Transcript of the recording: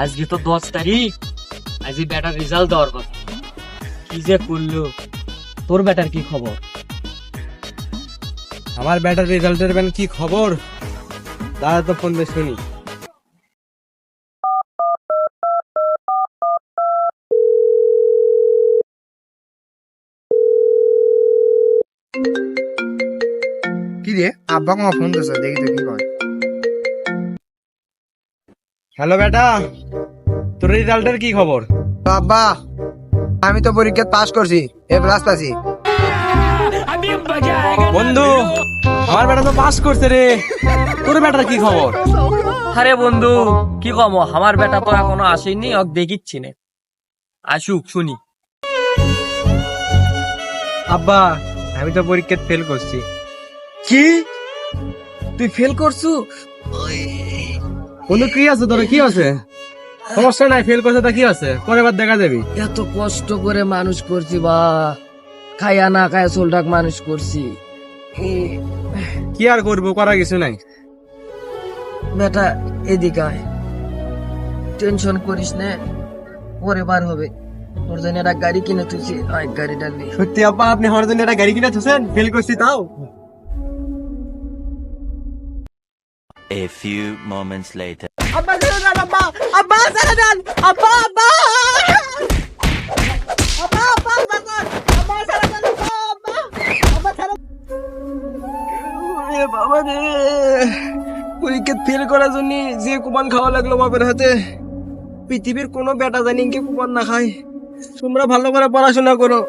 আজকে তো 10 তারিখ, আজকে বেটার রেজাল্ট দেওয়ার কথা। কি যে করলো, তোর বেটার কি খবর? আমার ব্যাটার রেজাল্টের কি খবর, দাদা তো ফোন দিয়ে শুনি। কি রে আব্বা আমার ফোন দিছে, দেখি তো কি কয়। হ্যালো বেটা, তোর রেজাল্টের কি খবর? তো আব্বা, আমি তো পরীক্ষা পাস করছি, এ প্লাস পাইছি। বন্ধু, আমার বেটা তো পাস করছে রে, তোর বেটার কি খবর? আরে বন্ধু, কি কম, আমার বেটা তো এখনো আসেনি, ওকে দেখিচ্ছি না, আসুক শুনি। আব্বা, আমি তো পরীক্ষা ফেল করছি। কি, তুই ফেল করছু? বন্ধু কি আছে তোর, কি আছে? সমস্যা নাই, ফেল করছে তা কি আছে, পরের বার দেখা যাবি। এত কষ্ট করে মানুষ করছি বা, খায়া না খায়া চুলটাক মানুষ করছি। কি আর করবো, করা কিছু নাই। বেটা এদিকে আয়, টেনশন করিস না, পরে বার হবে। তোর জন্য একটা গাড়ি কিনে তুইছি, আয় গাড়িটা নে। সত্যি আব্বা, আপনি আমার জন্য একটা গাড়ি কিনে থুছেন, ফেল করছি তাও। A few moments later. আব্বা ছেড়ে দেন, আব্বা, আব্বা ছেড়ে দেন, আব্বা, আব্বা, আব্বা, আব্বা, আব্বা ছেড়ে দেন, আব্বা, আব্বা ছেড়ে। এ বাবা রে, পরীক্ষা ফেল করার জন্য যে কুপন খাওয়া লাগলো বাপের হাতে। পৃথিবীর কোনো বেটা জানি কে কুপন না খায়। তোমরা ভালো করে পড়াশোনা করো।